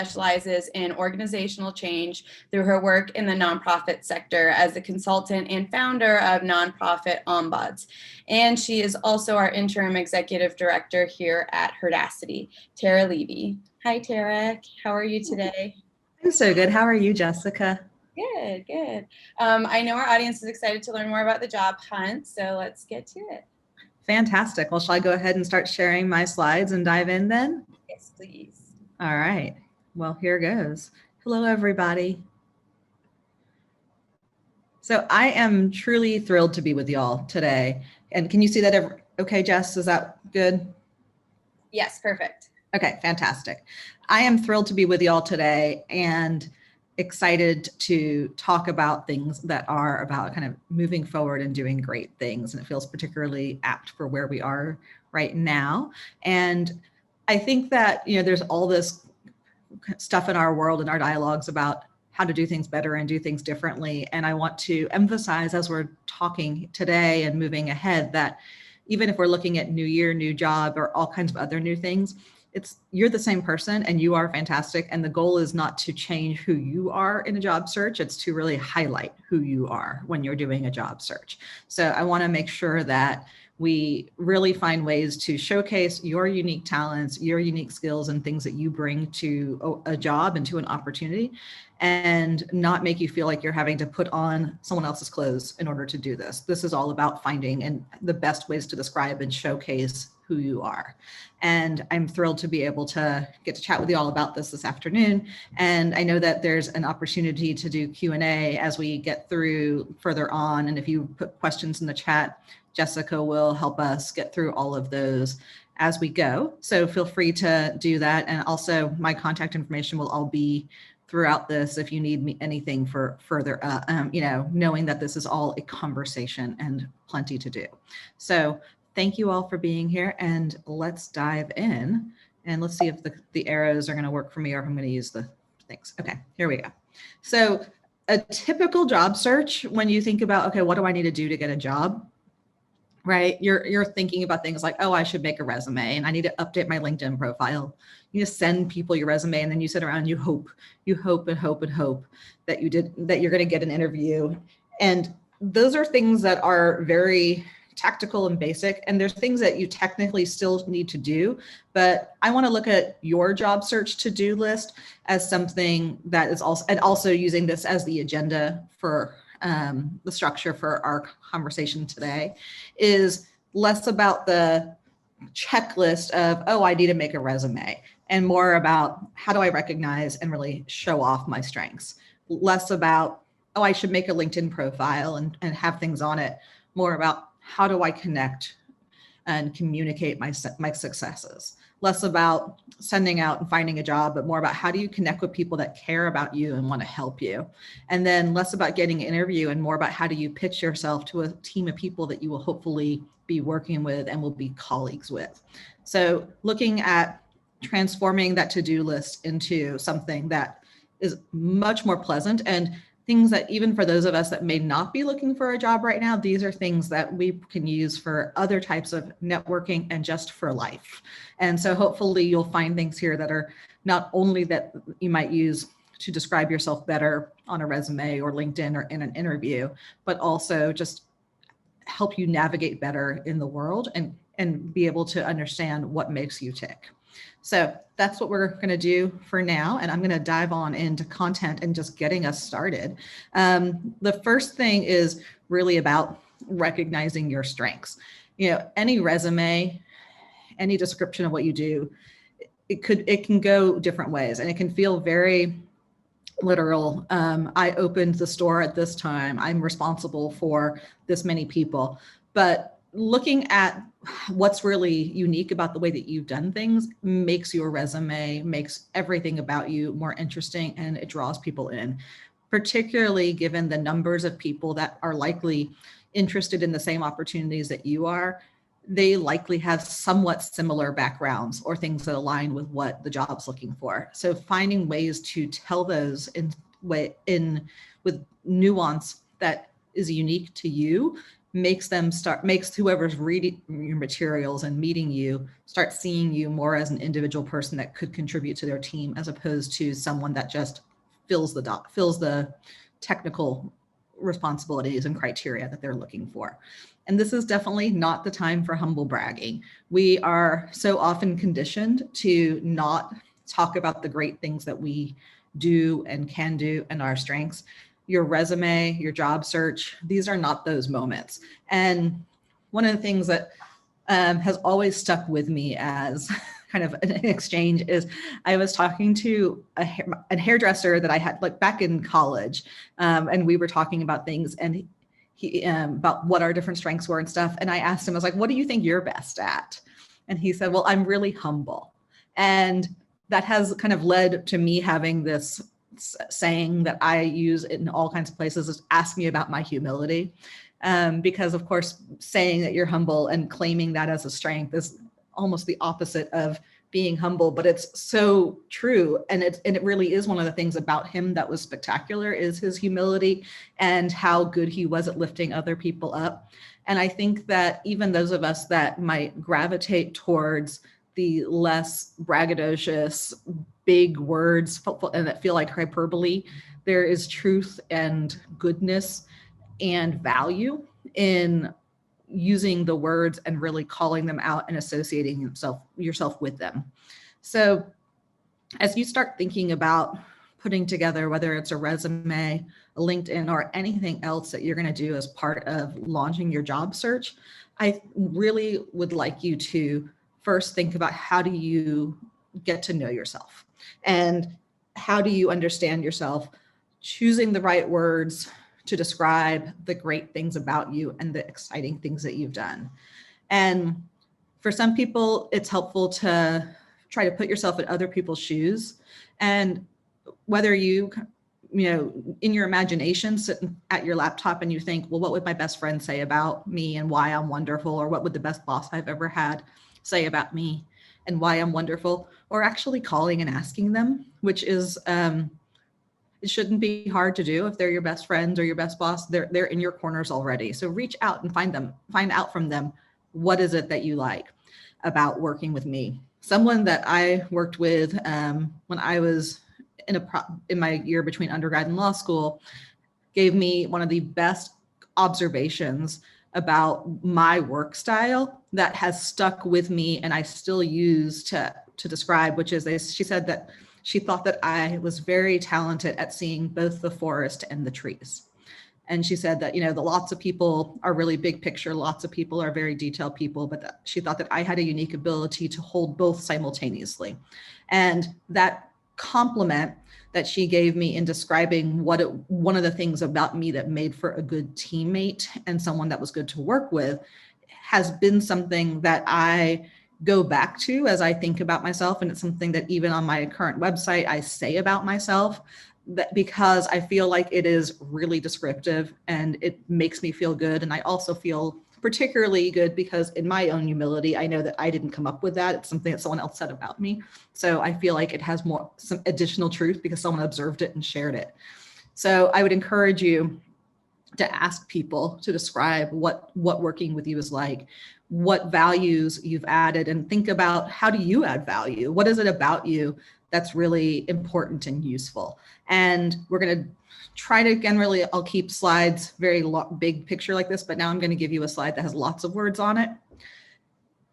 specializes in organizational change through her work in the nonprofit sector as the consultant and founder of Nonprofit Ombuds. And she is also our interim executive director here at Herdacity, Tara Levy. Hi, Tara. How are you today? I'm so good. How are you, Jessica? Good, good. I know our audience is excited to learn more about the job hunt, so let's get to it. Fantastic. Well, shall I go ahead and start sharing my slides and dive in then? Yes, please. All right. Well, here goes. Hello, everybody. So I am truly thrilled to be with y'all today. And can you see that? Okay, Jess, is that good? Yes, perfect. Okay, fantastic. I am thrilled to be with y'all today and excited to talk about things that are about kind of moving forward and doing great things. And it feels particularly apt for where we are right now. And I think that, there's all this stuff in our world and our dialogues about how to do things better and do things differently. And I want to emphasize as we're talking today and moving ahead that even if we're looking at new year, new job, or all kinds of other new things, you're the same person and you are fantastic. And the goal is not to change who you are in a job search. It's to really highlight who you are when you're doing a job search. So I want to make sure that we really find ways to showcase your unique talents, your unique skills, and things that you bring to a job and to an opportunity, and not make you feel like you're having to put on someone else's clothes in order to do this. This is all about finding and the best ways to describe and showcase who you are. And I'm thrilled to be able to get to chat with you all about this afternoon. And I know that there's an opportunity to do Q&A as we get through further on. And if you put questions in the chat, Jessica will help us get through all of those as we go. So feel free to do that. And also my contact information will all be throughout this if you need anything for further, knowing that this is all a conversation and plenty to do. So thank you all for being here, and let's dive in and let's see if the arrows are going to work for me or if I'm going to use the things. Okay, here we go. So a typical job search, when you think about, okay, what do I need to do to get a job? Right? You're thinking about things like, oh, I should make a resume and I need to update my LinkedIn profile. You just send people your resume and then you sit around and you hope and hope that you're going to get an interview. And those are things that are very tactical and basic, and there's things that you technically still need to do. But I want to look at your job search to-do list as something that is also using this as the agenda for the structure for our conversation today, is less about the checklist of, oh, I need to make a resume, and more about how do I recognize and really show off my strengths. Less about, oh, I should make a LinkedIn profile and have things on it. More about how do I connect and communicate my successes. Less about sending out and finding a job, but more about how do you connect with people that care about you and want to help you. And then less about getting an interview and more about how do you pitch yourself to a team of people that you will hopefully be working with and will be colleagues with. So looking at transforming that to-do list into something that is much more pleasant, and things that even for those of us that may not be looking for a job right now, these are things that we can use for other types of networking and just for life. And so hopefully you'll find things here that are not only that you might use to describe yourself better on a resume or LinkedIn or in an interview, but also just help you navigate better in the world and be able to understand what makes you tick. So that's what we're going to do for now. And I'm going to dive on into content and just getting us started. The first thing is really about recognizing your strengths. Any resume, any description of what you do, it can go different ways, and it can feel very literal. I opened the store at this time. I'm responsible for this many people. But looking at what's really unique about the way that you've done things makes your resume, makes everything about you more interesting, and it draws people in, particularly given the numbers of people that are likely interested in the same opportunities that you are. They likely have somewhat similar backgrounds or things that align with what the job's looking for. So finding ways to tell those with nuance that is unique to you makes whoever's reading your materials and meeting you start seeing you more as an individual person that could contribute to their team, as opposed to someone that just fills the technical responsibilities and criteria that they're looking for. And this is definitely not the time for humble bragging. We are so often conditioned to not talk about the great things that we do and can do and our strengths. Your resume, your job search, these are not those moments. And one of the things that has always stuck with me as kind of an exchange is I was talking to a hairdresser that I had like back in college, and we were talking about things, and he about what our different strengths were and stuff. And I asked him, I was like, what do you think you're best at? And he said, well, I'm really humble. And that has kind of led to me having this saying that I use in all kinds of places is ask me about my humility. Because of course, saying that you're humble and claiming that as a strength is almost the opposite of being humble, but it's so true. And it really is one of the things about him that was spectacular is his humility and how good he was at lifting other people up. And I think that even those of us that might gravitate towards the less braggadocious, big words and that feel like hyperbole, there is truth and goodness and value in using the words and really calling them out and associating yourself with them. So as you start thinking about putting together, whether it's a resume, a LinkedIn, or anything else that you're going to do as part of launching your job search, I really would like you to first think about how do you get to know yourself and how do you understand yourself, choosing the right words to describe the great things about you and the exciting things that you've done. And for some people, it's helpful to try to put yourself in other people's shoes. And whether you in your imagination, sitting at your laptop and you think, well, what would my best friend say about me and why I'm wonderful? Or what would the best boss I've ever had say about me and why I'm wonderful? Or actually calling and asking them, which is, it shouldn't be hard to do if they're your best friends or your best boss. They're in your corners already. So reach out and find out from them, what is it that you like about working with me? Someone that I worked with when I was in my year between undergrad and law school gave me one of the best observations about my work style that has stuck with me and I still use to describe, which is she said that she thought that I was very talented at seeing both the forest and the trees. And she said that, lots of people are really big picture, lots of people are very detailed people, but she thought that I had a unique ability to hold both simultaneously. And that compliment that she gave me in describing one of the things about me that made for a good teammate and someone that was good to work with has been something that I go back to as I think about myself. And it's something that even on my current website, I say about myself, that because I feel like it is really descriptive and it makes me feel good. And I also feel particularly good because in my own humility, I know that I didn't come up with that. It's something that someone else said about me. So I feel like it has some additional truth because someone observed it and shared it. So I would encourage you to ask people to describe what working with you is like, what values you've added, and think about how do you add value? What is it about you that's really important and useful? And we're going to try to, again, really, I'll keep slides very big picture like this, but now I'm going to give you a slide that has lots of words on it.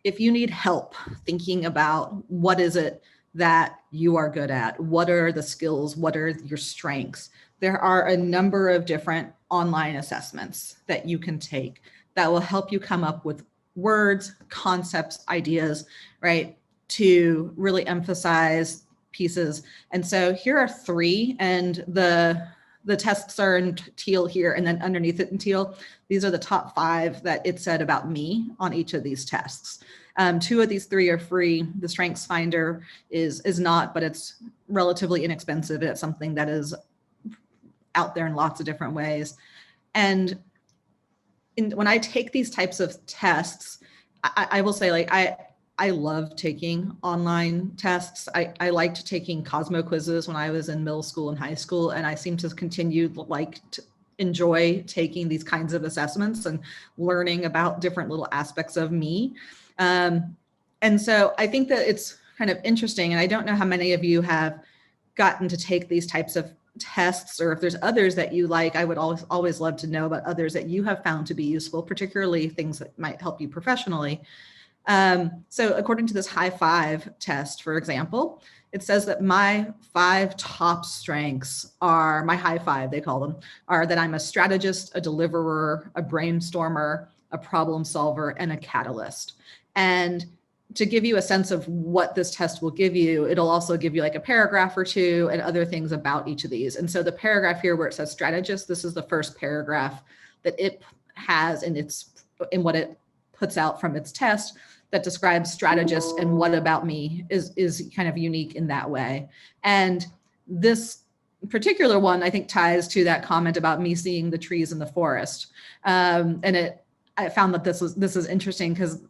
If you need help thinking about what is it that you are good at, what are the skills, what are your strengths, there are a number of different online assessments that you can take that will help you come up with words, concepts, ideas, right, to really emphasize pieces. And so here are 3, and the tests are in teal here, and then underneath it in teal, these are the top 5 that it said about me on each of these tests. 2 of these 3 are free. The Strengths Finder is not, but it's relatively inexpensive. It's something that is out there in lots of different ways. And when I take these types of tests, I will say, like, I love taking online tests. I liked taking Cosmo quizzes when I was in middle school and high school, and I seem to continue enjoy taking these kinds of assessments and learning about different little aspects of me. And so I think that it's kind of interesting, and I don't know how many of you have gotten to take these types of tests, or if there's others that you like. I would always love to know about others that you have found to be useful, particularly things that might help you professionally. So according to this high five test, for example, it says that my 5 top strengths are, my high five, they call them, are that I'm a strategist, a deliverer, a brainstormer, a problem solver, and a catalyst. And to give you a sense of what this test will give you, it'll also give you like a paragraph or two and other things about each of these. And so the paragraph here where it says strategist, this is the first paragraph that it has in what it puts out from its test that describes strategist, and what about me is kind of unique in that way. And this particular one, I think, ties to that comment about me seeing the trees in the forest. And I found that this is interesting because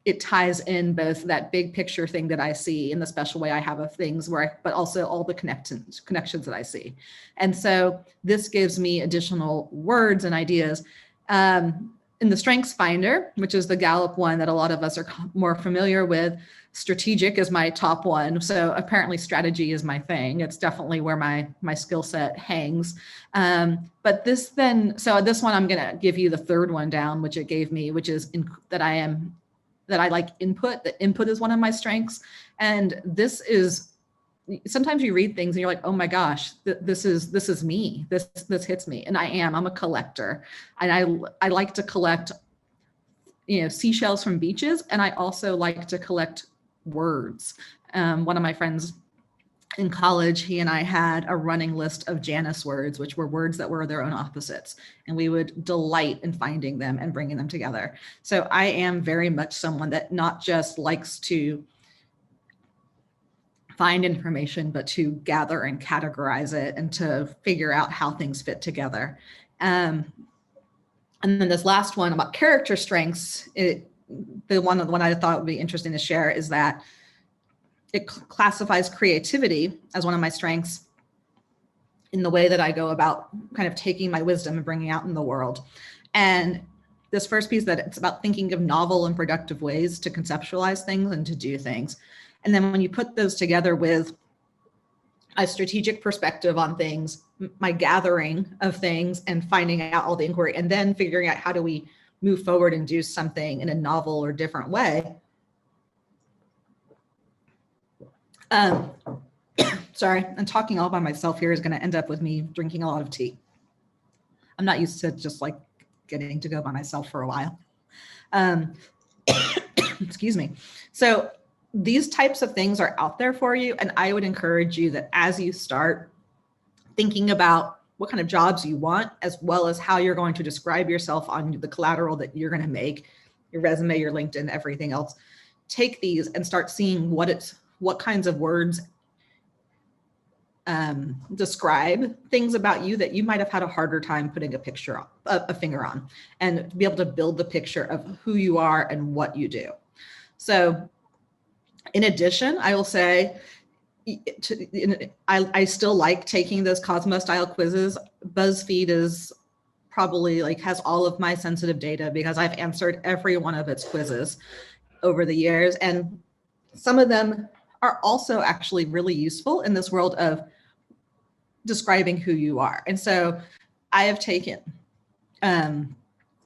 it ties in both that big picture thing that I see in the special way I have of things but also all the connections that I see. And so this gives me additional words and ideas. In the Strengths Finder, which is the Gallup one that a lot of us are more familiar with, strategic is my top one. So apparently strategy is my thing. It's definitely where my skill set hangs. But this one, I'm going to give you the third one down, which it gave me, which is that I like input. The input is one of my strengths. And this is, sometimes you read things and you're like, oh my gosh, this is me. This hits me. And I'm a collector. And I like to collect, seashells from beaches. And I also like to collect words. One of my friends in college, he and I had a running list of Janus words, which were words that were their own opposites. And we would delight in finding them and bringing them together. So I am very much someone that not just likes to find information, but to gather and categorize it and to figure out how things fit together. And then this last one about character strengths, the one I thought would be interesting to share is that it classifies creativity as one of my strengths in the way that I go about kind of taking my wisdom and bringing out in the world. And this first piece, that it's about thinking of novel and productive ways to conceptualize things and to do things. And then when you put those together with a strategic perspective on things, my gathering of things and finding out all the inquiry, and then figuring out how do we move forward and do something in a novel or different way. Sorry, I'm talking all by myself here is going to end up with me drinking a lot of tea. I'm not used to just like getting to go by myself for a while. Excuse me. So these types of things are out there for you. And I would encourage you that as you start thinking about what kind of jobs you want, as well as how you're going to describe yourself on the collateral that you're going to make, your resume, your LinkedIn, everything else, take these and start seeing what kinds of words describe things about you that you might have had a harder time putting a finger on, and to be able to build the picture of who you are and what you do. So in addition, I will say, I still like taking those Cosmo style quizzes. BuzzFeed is probably has all of my sensitive data because I've answered every one of its quizzes over the years. And some of them are also actually really useful in this world of describing who you are. And so I have taken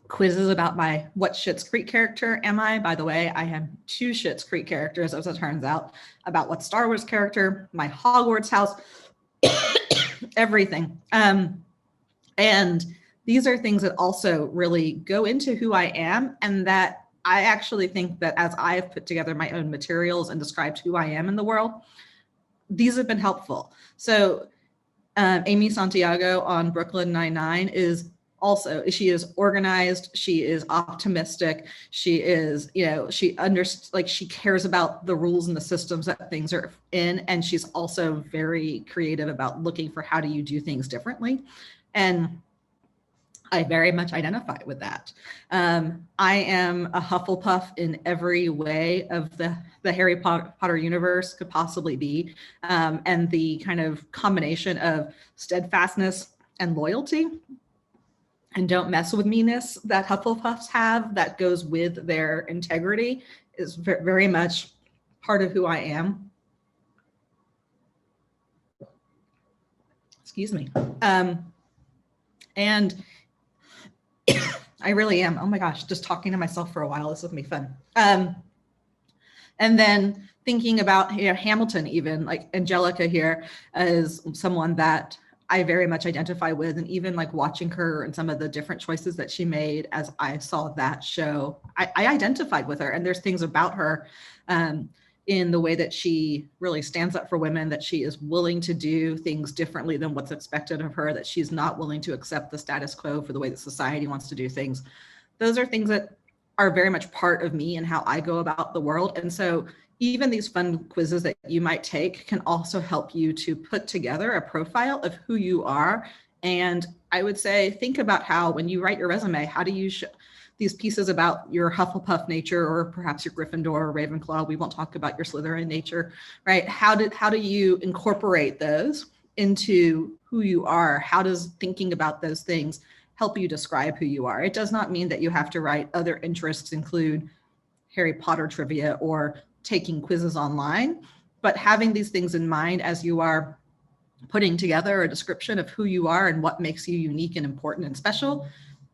quizzes about my what Schitt's Creek character am I. By the way, I have 2 Schitt's Creek characters, as it turns out, about what Star Wars character, my Hogwarts house, everything. And these are things that also really go into who I am, and that I actually think that as I've put together my own materials and described who I am in the world, these have been helpful. So Amy Santiago on Brooklyn Nine-Nine she is organized, she is optimistic, she is, she cares about the rules and the systems that things are in, and she's also very creative about looking for how do you do things differently. And I very much identify with that. I am a Hufflepuff in every way of the Harry Potter universe could possibly be. And the kind of combination of steadfastness and loyalty and don't mess with meanness that Hufflepuffs have that goes with their integrity is very much part of who I am. Excuse me. And I really am. Oh my gosh, just talking to myself for a while. This is gonna be fun. And then thinking about, you know, Hamilton, even like Angelica here as someone that I very much identify with, and even like watching her and some of the different choices that she made as I saw that show, I identified with her. And there's things about her in the way that she really stands up for women, that she is willing to do things differently than what's expected of her, that she's not willing to accept the status quo for the way that society wants to do things. Those are things that are very much part of me and how I go about the world. And so even these fun quizzes that you might take can also help you to put together a profile of who you are. And I would say, think about how, when you write your resume, how do you show these pieces about your Hufflepuff nature, or perhaps your Gryffindor or Ravenclaw? We won't talk about your Slytherin nature, right? How do you incorporate those into who you are? How does thinking about those things help you describe who you are? It does not mean that you have to write other interests, include Harry Potter trivia or taking quizzes online, but having these things in mind as you are putting together a description of who you are and what makes you unique and important and special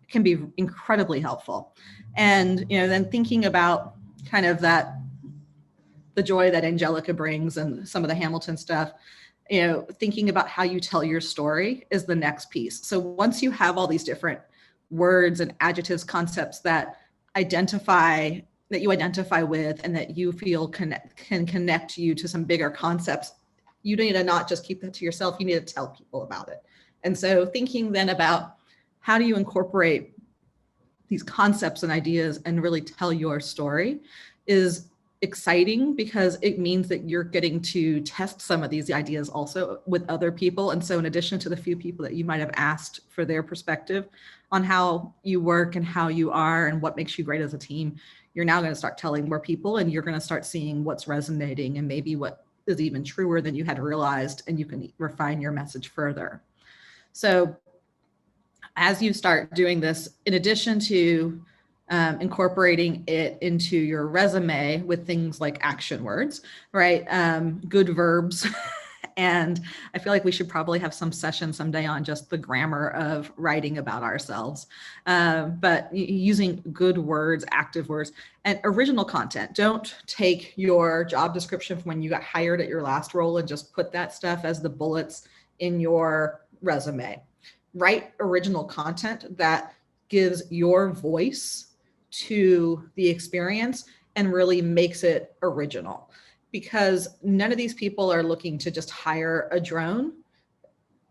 can be incredibly helpful. And, you know, then thinking about kind of that, the joy that Angelica brings and some of the Hamilton stuff, you know, thinking about how you tell your story is the next piece. So once you have all these different words and adjectives, concepts that you identify with and that you feel can connect you to some bigger concepts, you need to not just keep that to yourself, you need to tell people about it. And so thinking then about how do you incorporate these concepts and ideas and really tell your story is exciting, because it means that you're getting to test some of these ideas also with other people. And so in addition to the few people that you might have asked for their perspective on how you work and how you are and what makes you great as a team, you're now going to start telling more people, and you're going to start seeing what's resonating and maybe what is even truer than you had realized, and you can refine your message further. So as you start doing this, in addition to incorporating it into your resume with things like action words, right? Good verbs. And I feel like we should probably have some session someday on just the grammar of writing about ourselves. But using good words, active words, and original content. Don't take your job description from when you got hired at your last role and just put that stuff as the bullets in your resume. Write original content that gives your voice to the experience and really makes it original, because none of these people are looking to just hire a drone,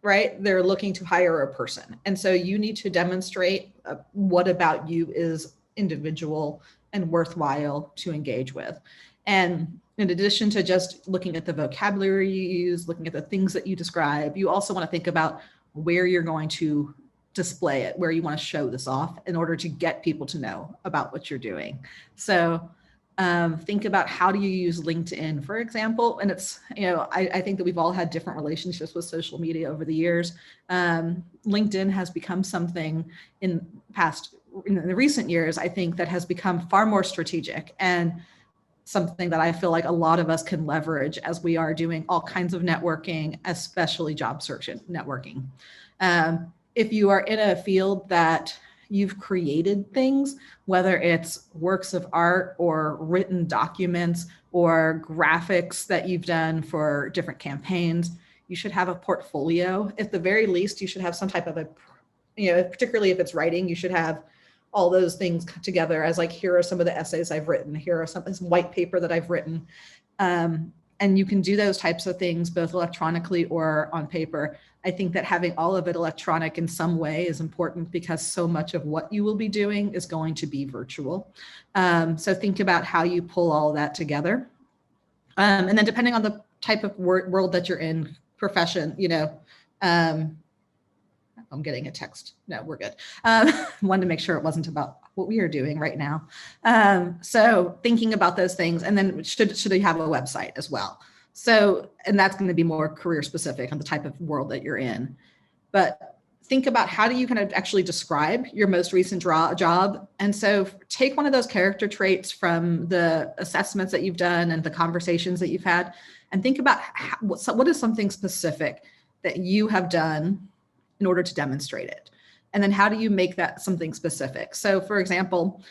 right? They're looking to hire a person. And so you need to demonstrate what about you is individual and worthwhile to engage with. And in addition to just looking at the vocabulary you use, looking at the things that you describe, you also want to think about where you're going to display it, where you want to show this off in order to get people to know about what you're doing. So think about, how do you use LinkedIn, for example? And it's, you know, I think that we've all had different relationships with social media over the years. LinkedIn has become something in the recent years, I think, that has become far more strategic, and something that I feel like a lot of us can leverage as we are doing all kinds of networking, especially job search networking. If you are in a field that you've created things, whether it's works of art or written documents or graphics that you've done for different campaigns, you should have a portfolio. At the very least, you should have some type of particularly if it's writing, you should have all those things together as like, here are some of the essays I've written, here are some white paper that I've written. And you can do those types of things both electronically or on paper. I think that having all of it electronic in some way is important, because so much of what you will be doing is going to be virtual. So think about how you pull all that together. And then depending on the type of world that you're in, profession, I'm getting a text. No, we're good. Wanted to make sure it wasn't about what we are doing right now. So thinking about those things, and then should they have a website as well? So, and that's going to be more career specific on the type of world that you're in. But think about how do you kind of actually describe your most recent job. And so take one of those character traits from the assessments that you've done and the conversations that you've had, and think about what is something specific that you have done in order to demonstrate it. And then how do you make that something specific? So for example,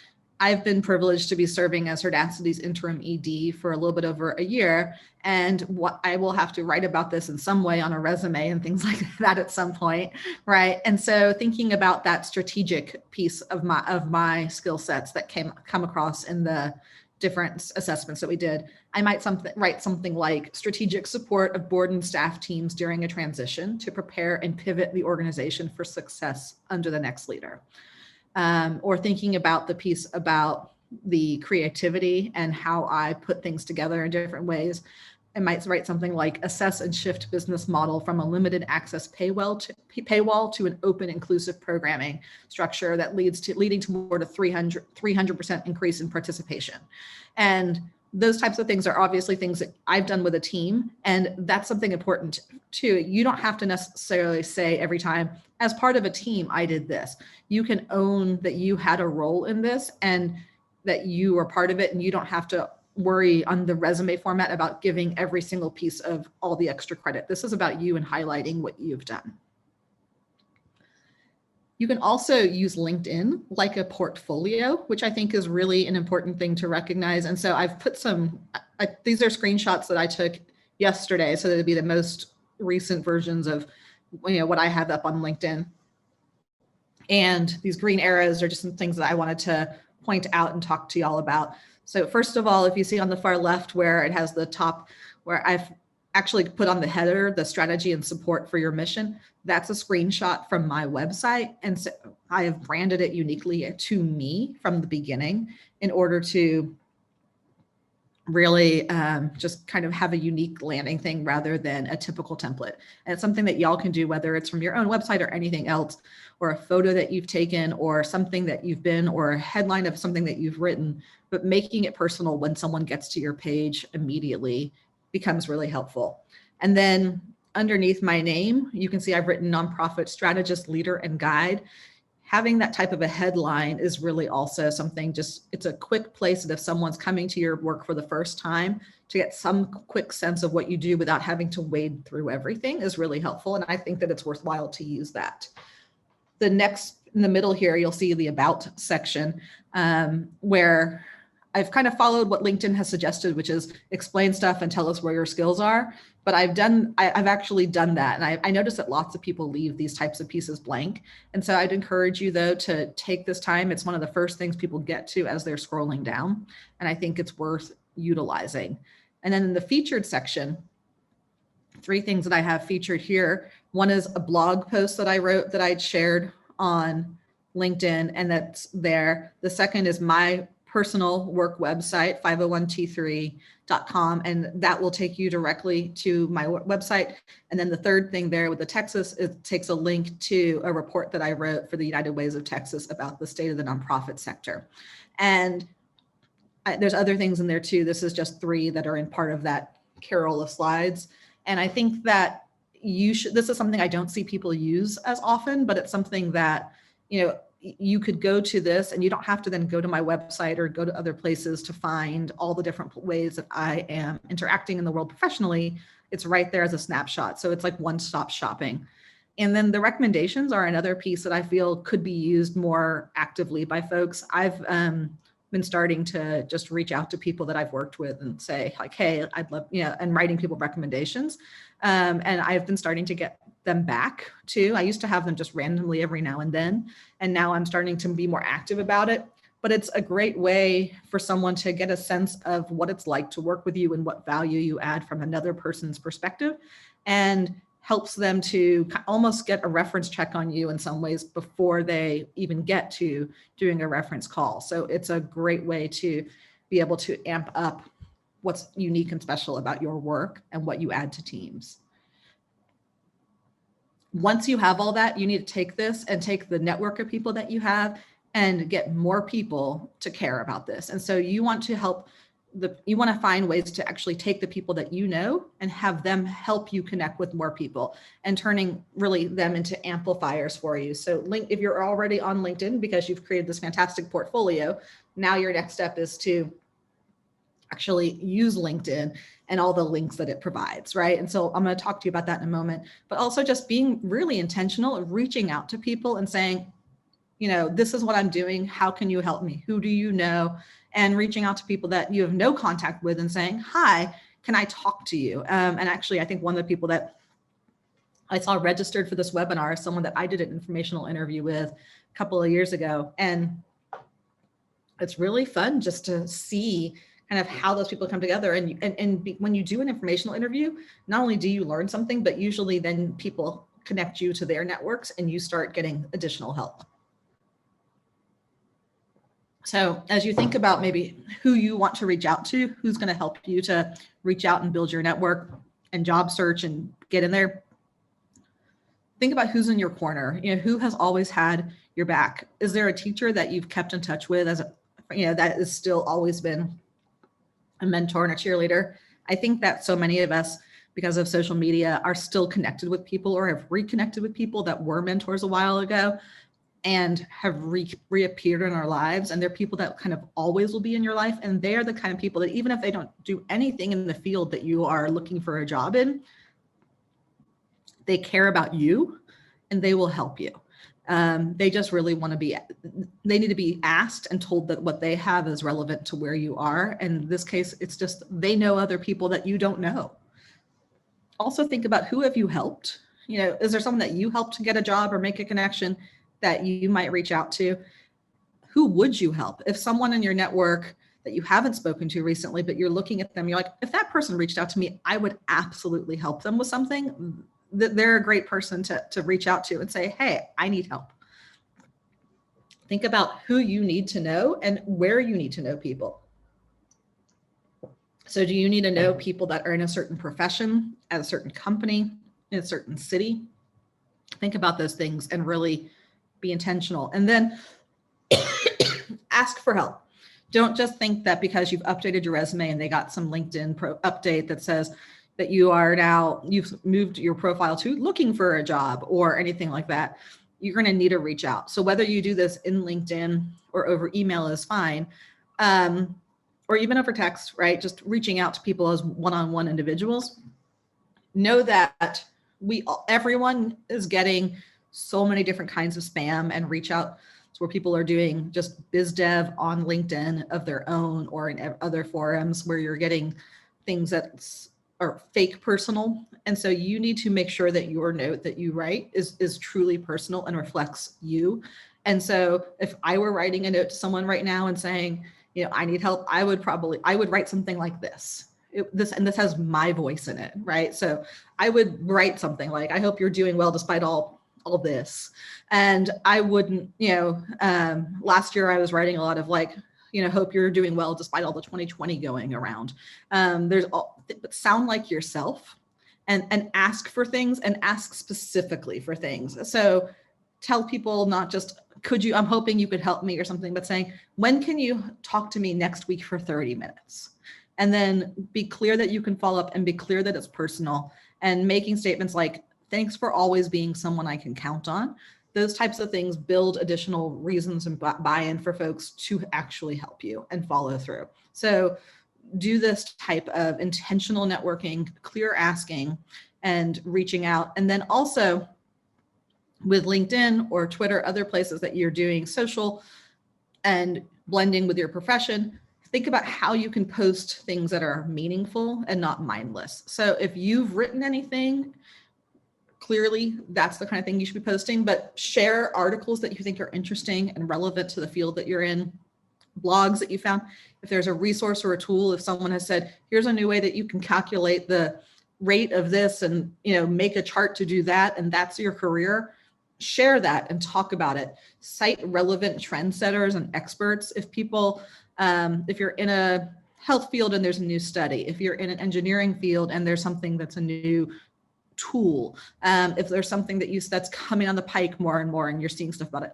I've been privileged to be serving as Herdacity's interim ED for a little bit over a year. And what I will have to write about this in some way on a resume and things like that at some point, right? And so thinking about that strategic piece of my skill sets that come across in the different assessments that we did, I might write something like strategic support of board and staff teams during a transition to prepare and pivot the organization for success under the next leader. Or thinking about the piece about the creativity and how I put things together in different ways. I might write something like assess and shift business model from a limited access paywall to an open inclusive programming structure that leading toward a 300% increase in participation. And those types of things are obviously things that I've done with a team. And that's something important too. You don't have to necessarily say every time, as part of a team, I did this. You can own that you had a role in this and that you were part of it, and you don't have to worry on the resume format about giving every single piece of all the extra credit. This is about you and highlighting what you've done. You can also use LinkedIn like a portfolio, which I think is really an important thing to recognize. And so I've put these are screenshots that I took yesterday. So that'd be the most recent versions of what I have up on LinkedIn. And these green arrows are just some things that I wanted to point out and talk to y'all about. So first of all, if you see on the far left where it has the top, where I've actually put on the header, the strategy and support for your mission, that's a screenshot from my website. And so I have branded it uniquely to me from the beginning in order to really just kind of have a unique landing thing rather than a typical template. And it's something that y'all can do, whether it's from your own website or anything else, or a photo that you've taken or something that you've been, or a headline of something that you've written, but making it personal when someone gets to your page immediately becomes really helpful. And then underneath my name, you can see I've written nonprofit strategist, leader, and guide. Having that type of a headline is really also something, it's a quick place that if someone's coming to your work for the first time to get some quick sense of what you do without having to wade through everything is really helpful. And I think that it's worthwhile to use that. The next in the middle here, you'll see the about section where I've kind of followed what LinkedIn has suggested, which is explain stuff and tell us where your skills are. But I've actually done that. And I noticed that lots of people leave these types of pieces blank. And so I'd encourage you though, to take this time. It's one of the first things people get to as they're scrolling down. And I think it's worth utilizing. And then in the featured section, 3 things that I have featured here. One is a blog post that I wrote that I'd shared on LinkedIn, and that's there. The second is my personal work website, 501t3.com, and that will take you directly to my website. And then the third thing there with the Texas, it takes a link to a report that I wrote for the United Ways of Texas about the state of the nonprofit sector. And there's other things in there too. This is just 3 that are in part of that carol of slides. And I think that this is something I don't see people use as often, but it's something that, you could go to this and you don't have to then go to my website or go to other places to find all the different ways that I am interacting in the world professionally. It's right there as a snapshot. So it's like one-stop shopping. And then the recommendations are another piece that I feel could be used more actively by folks. I've been starting to just reach out to people that I've worked with and say like, hey, I'd love, and writing people recommendations. And I've been starting to get them back too. I used to have them just randomly every now and then, and now I'm starting to be more active about it. But it's a great way for someone to get a sense of what it's like to work with you and what value you add from another person's perspective, and helps them to almost get a reference check on you in some ways before they even get to doing a reference call. So it's a great way to be able to amp up what's unique and special about your work and what you add to teams. Once you have all that, you need to take this and take the network of people that you have and get more people to care about this. And so you want to help you want to find ways to actually take the people that you know and have them help you connect with more people and turning really them into amplifiers for you. So if you're already on LinkedIn because you've created this fantastic portfolio, now your next step is to actually use LinkedIn and all the links that it provides, right? And so I'm going to talk to you about that in a moment, but also just being really intentional of reaching out to people and saying, this is what I'm doing. How can you help me? Who do you know? And reaching out to people that you have no contact with and saying, hi, can I talk to you? And actually, I think one of the people that I saw registered for this webinar is someone that I did an informational interview with a couple of years ago. And it's really fun just to see kind of how those people come together. And when you do an informational interview, not only do you learn something, but usually then people connect you to their networks and you start getting additional help. So as you think about maybe who you want to reach out to, who's going to help you to reach out and build your network and job search and get in there, think about who's in your corner, who has always had your back. Is there a teacher that you've kept in touch with that has still always been a mentor and a cheerleader? I think that so many of us, because of social media, are still connected with people or have reconnected with people that were mentors a while ago and have reappeared in our lives. And they're people that kind of always will be in your life. And they're the kind of people that even if they don't do anything in the field that you are looking for a job in, they care about you and they will help you. They just really want to they need to be asked and told that what they have is relevant to where you are. And in this case, it's just, they know other people that you don't know. Also think about who have you helped? Is there someone that you helped to get a job or make a connection that you might reach out to? Who would you help? If someone in your network that you haven't spoken to recently, but you're looking at them, you're like, if that person reached out to me, I would absolutely help them with something. They're a great person to reach out to and say, hey, I need help. Think about who you need to know and where you need to know people. So do you need to know people that are in a certain profession, at a certain company, in a certain city? Think about those things and really be intentional. And then ask for help. Don't just think that because you've updated your resume and they got some LinkedIn update that says that you've moved your profile to looking for a job or anything like that. You're going to need to reach out. So whether you do this in LinkedIn or over email is fine, or even over text, right? Just reaching out to people as one-on-one individuals. Know that everyone is getting so many different kinds of spam and reach out where people are doing just biz dev on LinkedIn of their own or in other forums where you're getting things that are fake personal. And so you need to make sure that your note that you write is truly personal and reflects you. And so if I were writing a note to someone right now and saying, I need help, I would write something like this. This has my voice in it, right? So I would write something like, I hope you're doing well despite all this. And I wouldn't, last year I was writing a lot of hope you're doing well despite all the 2020 going around. But sound like yourself and ask for things and ask specifically for things. So tell people not just, I'm hoping you could help me or something, but saying, when can you talk to me next week for 30 minutes? And then be clear that you can follow up and be clear that it's personal and making statements like, thanks for always being someone I can count on. Those types of things build additional reasons and buy-in for folks to actually help you and follow through. So do this type of intentional networking, clear asking and reaching out. And then also with LinkedIn or Twitter, other places that you're doing social and blending with your profession, think about how you can post things that are meaningful and not mindless. So if you've written anything, clearly that's the kind of thing you should be posting, but share articles that you think are interesting and relevant to the field that you're in, blogs that you found. If there's a resource or a tool, if someone has said, here's a new way that you can calculate the rate of this and make a chart to do that, and that's your career, share that and talk about it. Cite relevant trendsetters and experts. If people, if you're in a health field and there's a new study, if you're in an engineering field and there's something that's a new tool, if there's something that's coming on the pike more and more and you're seeing stuff about it,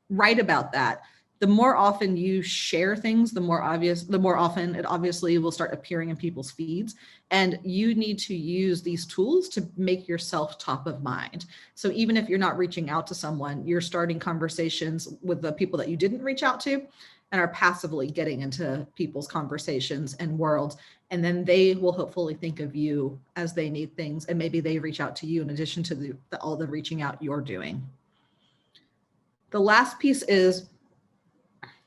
write about that. The more often you share things, the more often it obviously will start appearing in people's feeds. And you need to use these tools to make yourself top of mind. So even if you're not reaching out to someone, you're starting conversations with the people that you didn't reach out to and are passively getting into people's conversations and worlds. And then they will hopefully think of you as they need things. And maybe they reach out to you in addition to all the reaching out you're doing. The last piece is,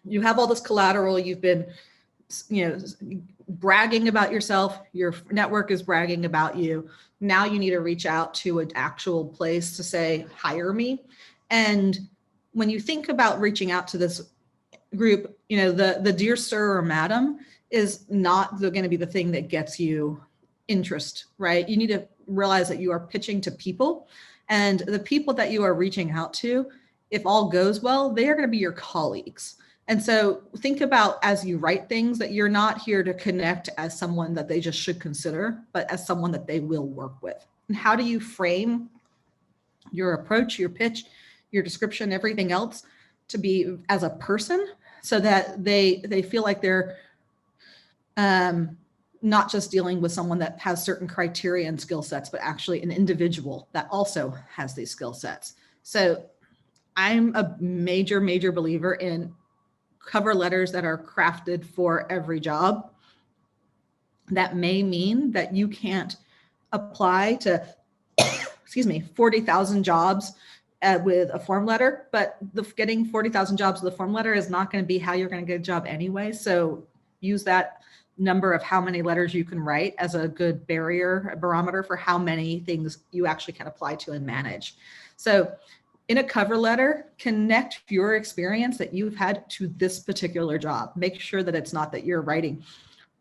you have all this collateral, you've been, bragging about yourself, your network is bragging about you. Now you need to reach out to an actual place to say, hire me. And when you think about reaching out to this group, the dear sir or madam is not going to be the thing that gets you interest, right? You need to realize that you are pitching to people, and the people that you are reaching out to, if all goes well, they are going to be your colleagues. And so think about, as you write things, that you're not here to connect as someone that they just should consider, but as someone that they will work with. And how do you frame your approach, your pitch, your description, everything else to be as a person, so that they feel like they're not just dealing with someone that has certain criteria and skill sets, but actually an individual that also has these skill sets. So I'm a major believer in cover letters that are crafted for every job. That may mean that you can't apply to, 40,000 jobs with a form letter, but getting 40,000 jobs with a form letter is not going to be how you're going to get a job anyway. So use that number of how many letters you can write as a good barometer for how many things you actually can apply to and manage. So in a cover letter, connect your experience that you've had to this particular job. Make sure that it's not that you're writing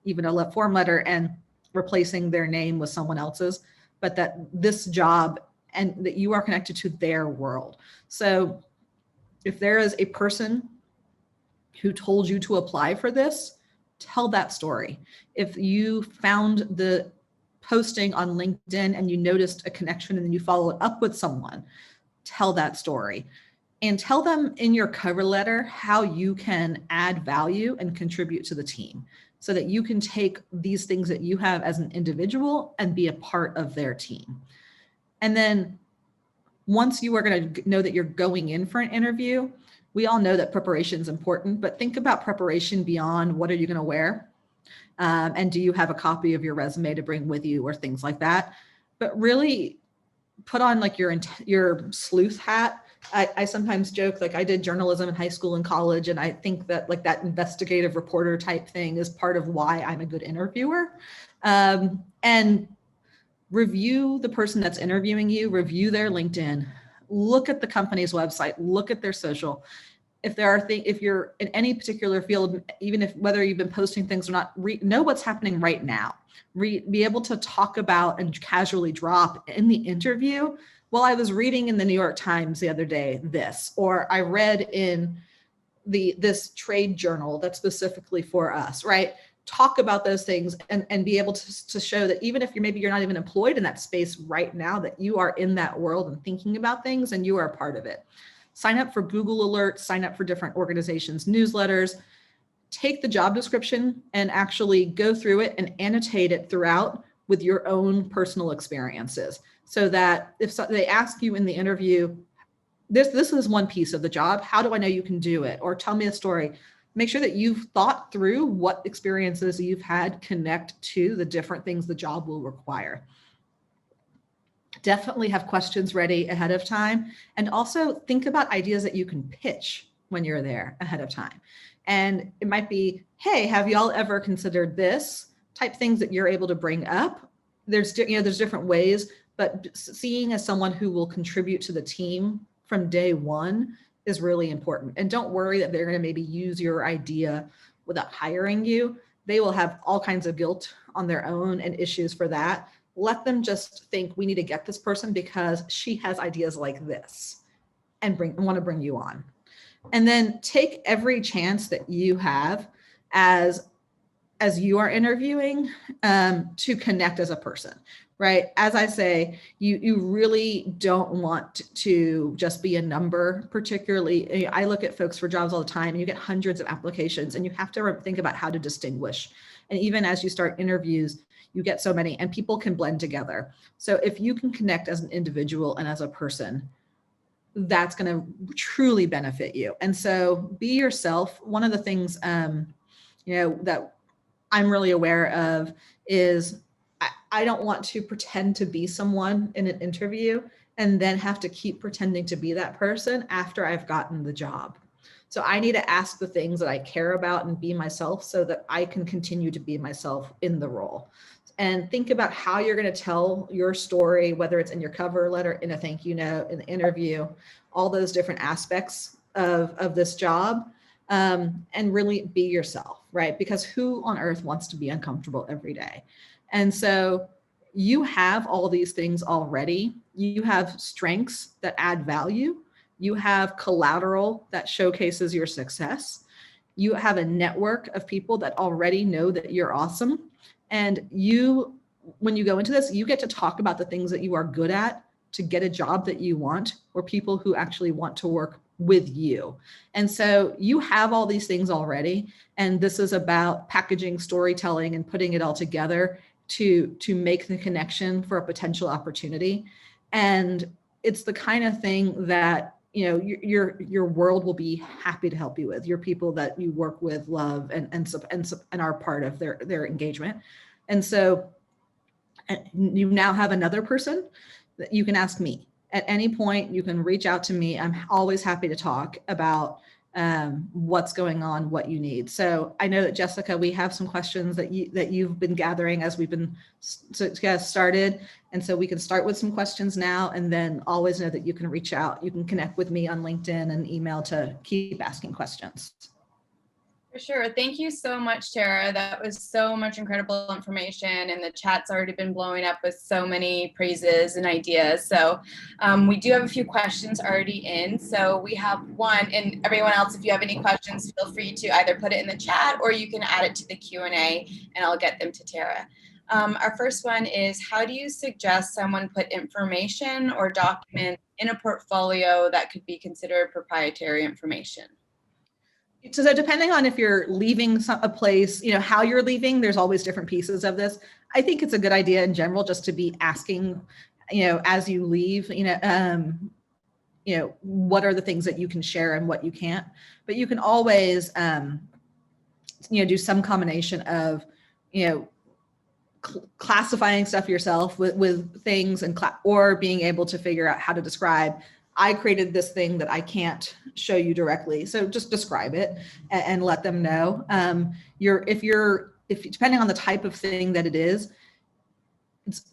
even a form letter and replacing their name with someone else's, but that this job and that you are connected to their world. So if there is a person who told you to apply for this, tell that story. If you found the posting on LinkedIn and you noticed a connection and then you follow it up with someone, tell that story. And tell them in your cover letter how you can add value and contribute to the team, so that you can take these things that you have as an individual and be a part of their team. And then once you are going to know that you're going in for an interview, we all know that preparation is important, but think about preparation beyond what are you going to wear? And do you have a copy of your resume to bring with you or things like that? But really put on like your sleuth hat. I sometimes joke, like I did journalism in high school and college, and I think that like that investigative reporter type thing is part of why I'm a good interviewer. And review the person that's interviewing you, review their LinkedIn, look at the company's website, look at their social. If there are if you're in any particular field, even if whether you've been posting things or not, know what's happening right now. Be able to talk about and casually drop in the interview. Well, I was reading in the New York Times the other day this, or I read in this trade journal that's specifically for us, right? Talk about those things and be able to show that even if you're not even employed in that space right now, that you are in that world and thinking about things and you are a part of it. Sign up for Google alerts, sign up for different organizations' newsletters, take the job description and actually go through it and annotate it throughout with your own personal experiences, so that if they ask you in the interview, this is one piece of the job, how do I know you can do it? Or tell me a story. Make sure that you've thought through what experiences you've had connect to the different things the job will require. Definitely have questions ready ahead of time, and also think about ideas that you can pitch when you're there ahead of time. And it might be, hey, have y'all ever considered this type things that you're able to bring up? There's different ways, but seeing as someone who will contribute to the team from day one is really important. And don't worry that they're going to maybe use your idea without hiring you. They will have all kinds of guilt on their own and issues for that. Let them just think, we need to get this person because she has ideas like this, and want to bring you on. And then take every chance that you have as you are interviewing to connect as a person, right? As I say, you really don't want to just be a number. Particularly, I look at folks for jobs all the time, and you get hundreds of applications, and you have to think about how to distinguish. And even as you start interviews, you get so many, and people can blend together. So if you can connect as an individual and as a person, that's going to truly benefit you. And so be yourself. One of the things, that I'm really aware of is I don't want to pretend to be someone in an interview and then have to keep pretending to be that person after I've gotten the job. So I need to ask the things that I care about and be myself so that I can continue to be myself in the role. And think about how you're going to tell your story, whether it's in your cover letter, in a thank you note, in the interview, all those different aspects of this job, and really be yourself, right? Because who on earth wants to be uncomfortable every day? And so you have all these things already. You have strengths that add value. You have collateral that showcases your success. You have a network of people that already know that you're awesome. And you, when you go into this, you get to talk about the things that you are good at to get a job that you want, or people who actually want to work with you. And so you have all these things already. And this is about packaging, storytelling, and putting it all together to make the connection for a potential opportunity. And it's the kind of thing that your world will be happy to help you with. Your people that you work with love and are part of their engagement. And so you now have another person that you can ask me at any point. You can reach out to me. I'm always happy to talk about what's going on, what you need. So I know that, Jessica, we have some questions that you've been gathering as we've been started. And so we can start with some questions now, and then always know that you can reach out. You can connect with me on LinkedIn and email to keep asking questions. For sure. Thank you so much, Tara. That was so much incredible information, and the chat's already been blowing up with so many praises and ideas. So we do have a few questions already in. So we have one, and everyone else, if you have any questions, feel free to either put it in the chat or you can add it to the Q&A and I'll get them to Tara. Our first one is, how do you suggest someone put information or document in a portfolio that could be considered proprietary information? So depending on if you're leaving a place, how you're leaving, there's always different pieces of this. I think it's a good idea in general just to be asking, as you leave, what are the things that you can share and what you can't. But you can always, do some combination of, classifying stuff yourself with things or being able to figure out how to describe, I created this thing that I can't show you directly. So just describe it and let them know. If depending on the type of thing that it is,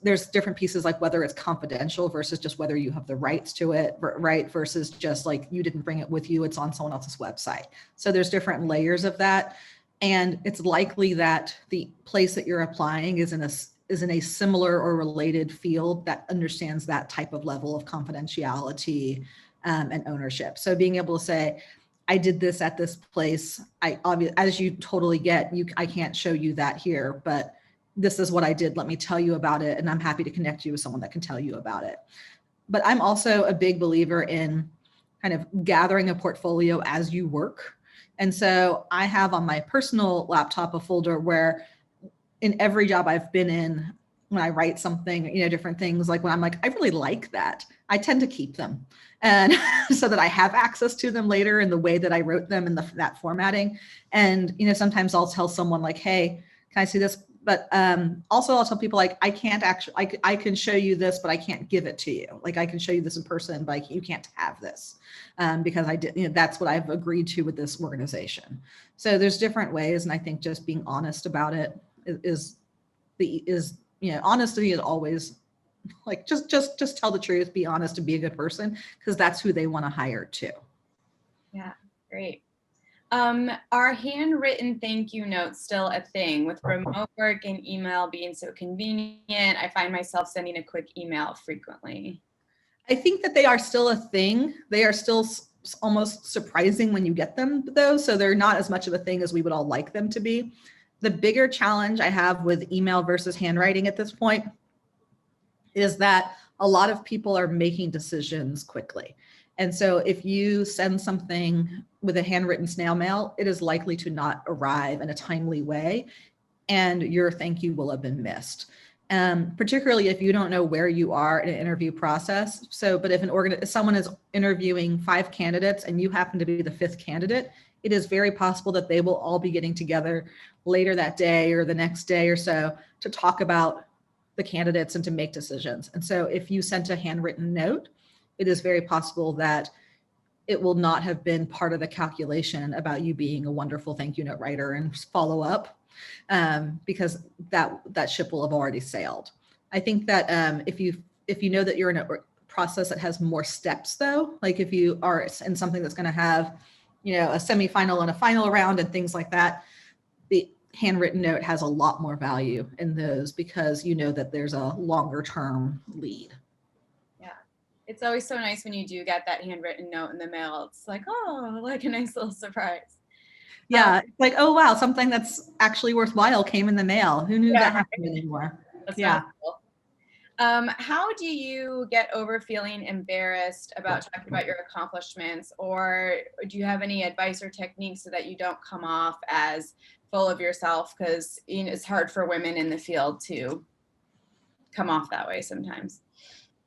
there's different pieces, like whether it's confidential versus just whether you have the rights to it, right? Versus just like you didn't bring it with you, it's on someone else's website. So there's different layers of that. And it's likely that the place that you're applying is in a similar or related field that understands that type of level of confidentiality and ownership. So being able to say, I did this at this place. As you totally get, I can't show you that here, but this is what I did. Let me tell you about it. And I'm happy to connect you with someone that can tell you about it. But I'm also a big believer in kind of gathering a portfolio as you work. And so I have on my personal laptop a folder where in every job I've been in, when I write something, different things, like when I'm like, I really like that, I tend to keep them. And so that I have access to them later in the way that I wrote them in that formatting. And, sometimes I'll tell someone like, hey, can I see this? But also I'll tell people like, I can't actually, I can show you this, but I can't give it to you. Like I can show you this in person, but you can't have this because I did, that's what I've agreed to with this organization. So there's different ways. And I think just being honest about it is honesty is always like, just tell the truth, be honest, and be a good person, because that's who they want to hire too. Yeah, great. Are handwritten thank you notes still a thing? With remote work and email being so convenient, I find myself sending a quick email frequently. I think that they are still a thing. They are still almost surprising when you get them, though. So they're not as much of a thing as we would all like them to be. The bigger challenge I have with email versus handwriting at this point is that a lot of people are making decisions quickly. And so if you send something with a handwritten snail mail, it is likely to not arrive in a timely way, and your thank you will have been missed. Particularly if you don't know where you are in an interview process. So, but if someone is interviewing 5 candidates and you happen to be the 5th candidate, it is very possible that they will all be getting together later that day or the next day or so to talk about the candidates and to make decisions. And so if you sent a handwritten note, it is very possible that it will not have been part of the calculation about you being a wonderful thank you note writer and follow up, because that ship will have already sailed. I think that if you know that you're in a process that has more steps, though, like if you are in something that's going to have, a semifinal and a final round and things like that, the handwritten note has a lot more value in those because you know that there's a longer term lead. Yeah. It's always so nice when you do get that handwritten note in the mail. It's like, oh, like a nice little surprise. Yeah, it's like, oh wow, something that's actually worthwhile came in the mail. Who knew that happened anymore? That's Yeah. cool. How do you get over feeling embarrassed about talking about your accomplishments, or do you have any advice or techniques so that you don't come off as full of yourself? Because it's hard for women in the field to come off that way sometimes.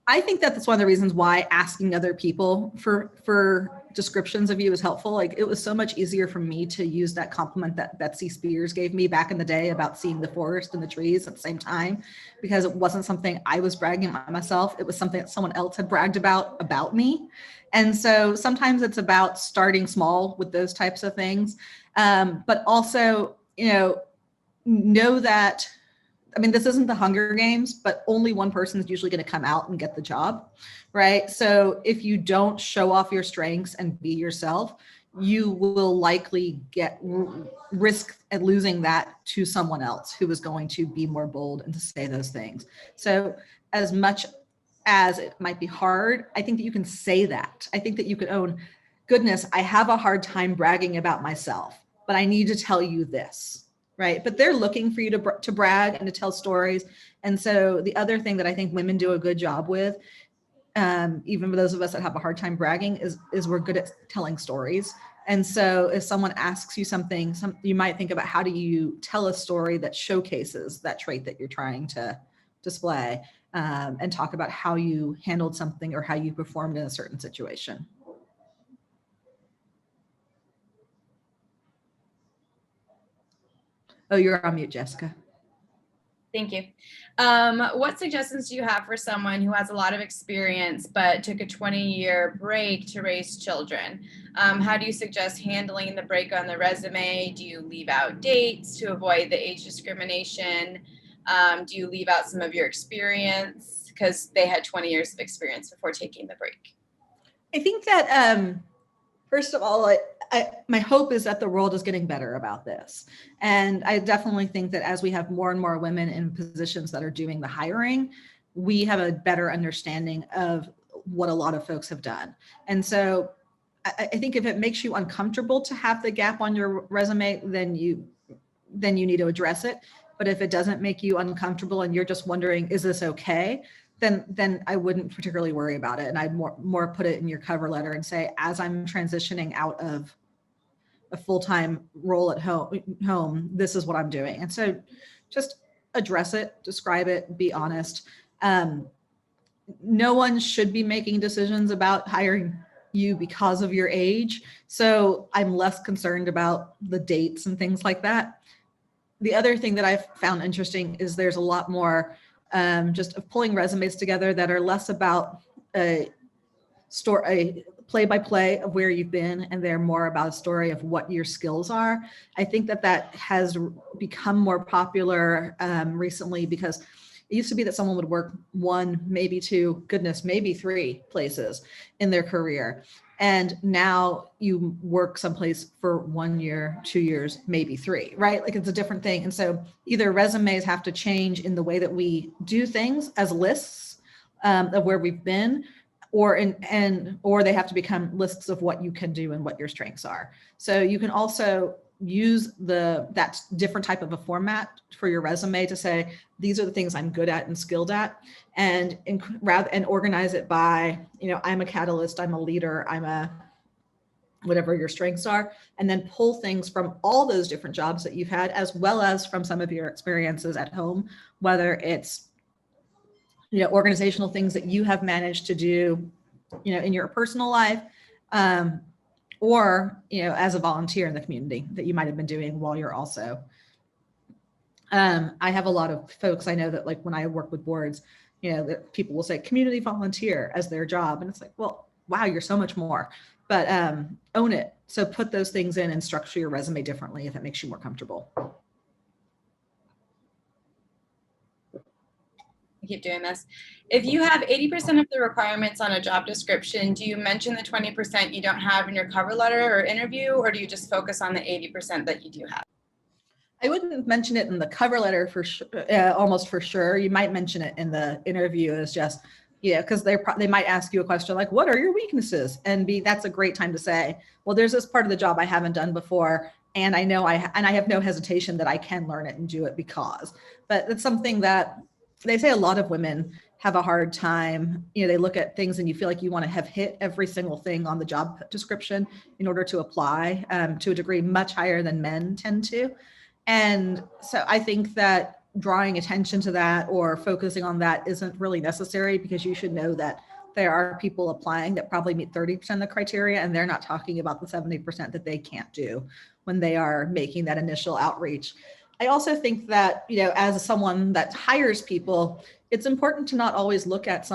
I think that's one of the reasons why asking other people for descriptions of you is helpful. Like, it was so much easier for me to use that compliment that Betsy Spears gave me back in the day about seeing the forest and the trees at the same time, because it wasn't something I was bragging about myself. It was something that someone else had bragged about me. And so sometimes it's about starting small with those types of things. But also, know that, this isn't the Hunger Games, but only one person is usually going to come out and get the job, right? So if you don't show off your strengths and be yourself, you will likely risk at losing that to someone else who is going to be more bold and to say those things. So as much as it might be hard, I think that you can say that. I think that you can own, goodness, I have a hard time bragging about myself, but I need to tell you this. Right. But they're looking for you to brag and to tell stories. And so the other thing that I think women do a good job with, even for those of us that have a hard time bragging, is we're good at telling stories. And so if someone asks you something, you might think about, how do you tell a story that showcases that trait that you're trying to display, and talk about how you handled something or how you performed in a certain situation. Oh, you're on mute, Jessica. Thank you. What suggestions do you have for someone who has a lot of experience but took a 20-year break to raise children? How do you suggest handling the break on the resume? Do you leave out dates to avoid the age discrimination? Do you leave out some of your experience because they had 20 years of experience before taking the break? I think that first of all, my hope is that the world is getting better about this. And I definitely think that as we have more and more women in positions that are doing the hiring, we have a better understanding of what a lot of folks have done. And so I think if it makes you uncomfortable to have the gap on your resume, then you need to address it. But if it doesn't make you uncomfortable and you're just wondering, is this okay? Then I wouldn't particularly worry about it. And I'd more put it in your cover letter and say, as I'm transitioning out of a full-time role at home, this is what I'm doing. And so just address it, describe it, be honest. No one should be making decisions about hiring you because of your age. So I'm less concerned about the dates and things like that. The other thing that I've found interesting is there's a lot more just of pulling resumes together that are less about a play-by-play of where you've been, and they're more about a story of what your skills are. I think that has become more popular recently, because it used to be that someone would work 1, maybe 2, goodness, maybe 3 places in their career. And now you work someplace for 1 year, 2 years, maybe 3, right? Like, it's a different thing. And so either resumes have to change in the way that we do things as lists of where we've been, or they have to become lists of what you can do and what your strengths are. So you can also use that different type of a format for your resume to say, these are the things I'm good at and skilled at, and organize it by, I'm a catalyst, I'm a leader, I'm a whatever your strengths are, and then pull things from all those different jobs that you've had, as well as from some of your experiences at home, whether it's, organizational things that you have managed to do, in your personal life, or, as a volunteer in the community that you might have been doing while you're also. I have a lot of folks I know that, like, when I work with boards, that people will say community volunteer as their job. And it's like, well, wow, you're so much more, but own it. So put those things in and structure your resume differently if it makes you more comfortable. I keep doing this. If you have 80% of the requirements on a job description, do you mention the 20% you don't have in your cover letter or interview, or do you just focus on the 80% that you do have? I wouldn't mention it in the cover letter for sure, almost for sure. You might mention it in the interview as just, because they might ask you a question like, what are your weaknesses? And that's a great time to say, well, there's this part of the job I haven't done before, and I know I have no hesitation that I can learn it and do it because. But it's something that they say a lot of women have a hard time. They look at things and you feel like you want to have hit every single thing on the job description in order to apply, to a degree much higher than men tend to. And so I think that drawing attention to that or focusing on that isn't really necessary, because you should know that there are people applying that probably meet 30% of the criteria, and they're not talking about the 70% that they can't do when they are making that initial outreach. I also think that, as someone that hires people, it's important to not always look at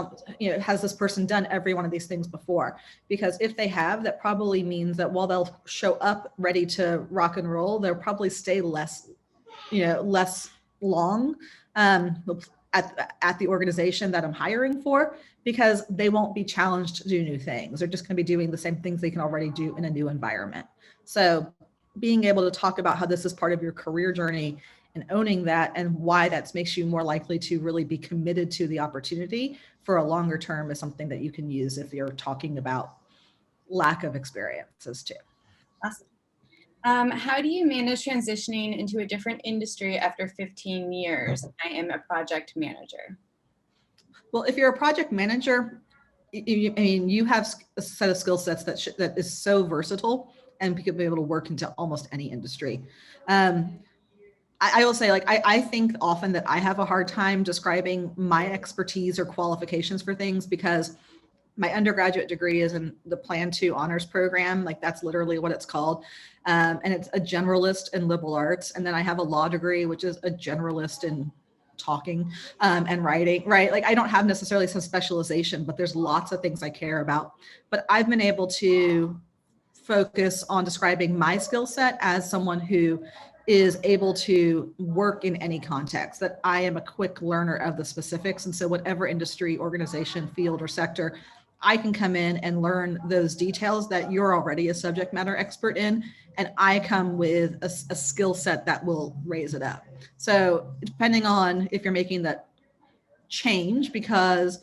has this person done every one of these things before? Because if they have, that probably means that while they'll show up ready to rock and roll, they'll probably stay less long at the organization that I'm hiring for, because they won't be challenged to do new things. They're just going to be doing the same things they can already do in a new environment. So being able to talk about how this is part of your career journey and owning that, and why that makes you more likely to really be committed to the opportunity for a longer term, is something that you can use if you're talking about lack of experiences too. Awesome. How do you manage transitioning into a different industry after 15 years? I am a project manager. Well, if you're a project manager, you have a set of skill sets that is so versatile, and you could be able to work into almost any industry. I will say, I think often that I have a hard time describing my expertise or qualifications for things, because my undergraduate degree is in the Plan 2 honors program. Like, that's literally what it's called. And it's a generalist in liberal arts. And then I have a law degree, which is a generalist in talking and writing, right? Like, I don't have necessarily some specialization, but there's lots of things I care about. But I've been able to focus on describing my skill set as someone who is able to work in any context, that I am a quick learner of the specifics. And so whatever industry, organization, field, or sector, I can come in and learn those details that you're already a subject matter expert in. And I come with a skill set that will raise it up. So depending on if you're making that change because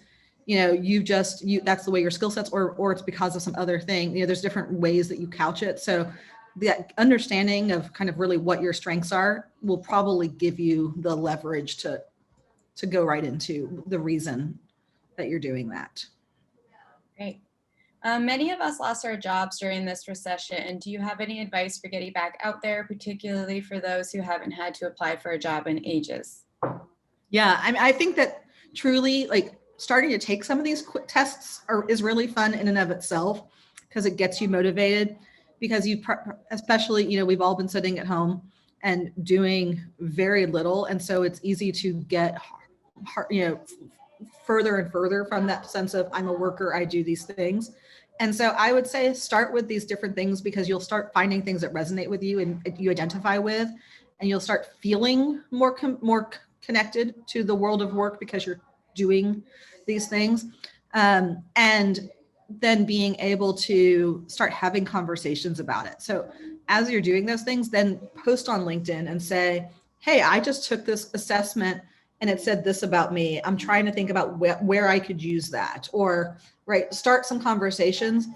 that's the way your skill sets, or it's because of some other thing, there's different ways that you couch it. So the understanding of kind of really what your strengths are will probably give you the leverage to go right into the reason that you're doing that. Great. Many of us lost our jobs during this recession. Do you have any advice for getting back out there, particularly for those who haven't had to apply for a job in ages? Yeah, I think that truly, like, starting to take some of these quick tests is really fun in and of itself, because it gets you motivated. Because especially, we've all been sitting at home and doing very little, and so it's easy to get further and further from that sense of, I'm a worker, I do these things. And so I would say start with these different things, because you'll start finding things that resonate with you and you identify with, and you'll start feeling more connected to the world of work because you're doing these things. And then being able to start having conversations about it. So as you're doing those things, then post on LinkedIn and say, hey, I just took this assessment and it said this about me. I'm trying to think about where I could use that, or start some conversations.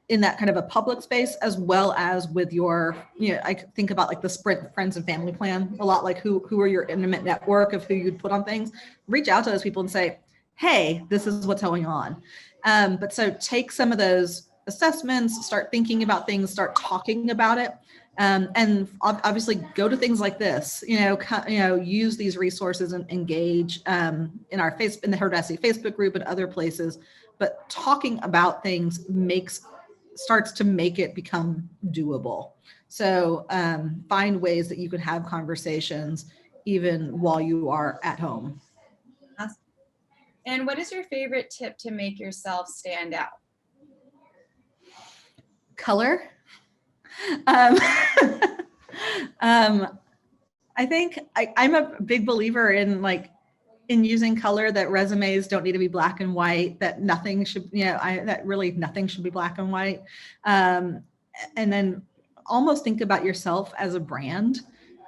in that kind of a public space, as well as with your, I think about like the Sprint friends and family plan a lot, like who are your intimate network of who you'd put on things. Reach out to those people and say, hey, this is what's going on. But so take some of those assessments, start thinking about things, start talking about it. And obviously go to things like this, use these resources and engage in the Herdassi Facebook group and other places. But talking about things starts to make it become doable. So find ways that you can have conversations even while you are at home. Awesome. And what is your favorite tip to make yourself stand out? Color. I think I'm a big believer in using color, that resumes don't need to be black and white, that nothing should, that really nothing should be black and white. And then almost think about yourself as a brand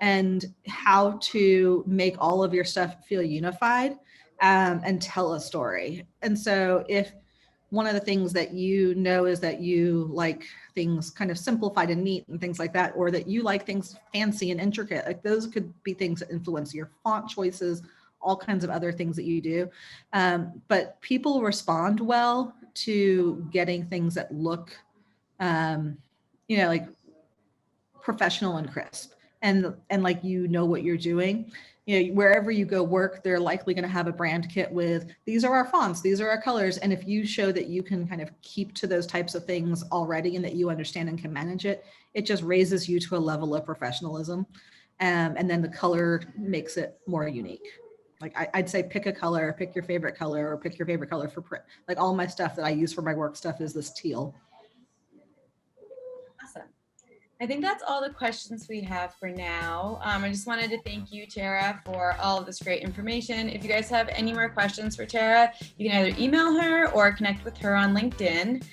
and how to make all of your stuff feel unified and tell a story. And so if one of the things that is that you like things kind of simplified and neat and things like that, or that you like things fancy and intricate, like those could be things that influence your font choices, all kinds of other things that you do. But people respond well to getting things that look, like professional and crisp, and like, what you're doing. Wherever you go work, they're likely going to have a brand kit with, these are our fonts, these are our colors. And if you show that you can kind of keep to those types of things already and that you understand and can manage it, it just raises you to a level of professionalism. And then the color makes it more unique. Like I'd say pick a color, pick your favorite color, or pick your favorite color for print. Like all my stuff that I use for my work stuff is this teal. Awesome. I think that's all the questions we have for now. I just wanted to thank you, Tara, for all of this great information. If you guys have any more questions for Tara, you can either email her or connect with her on LinkedIn.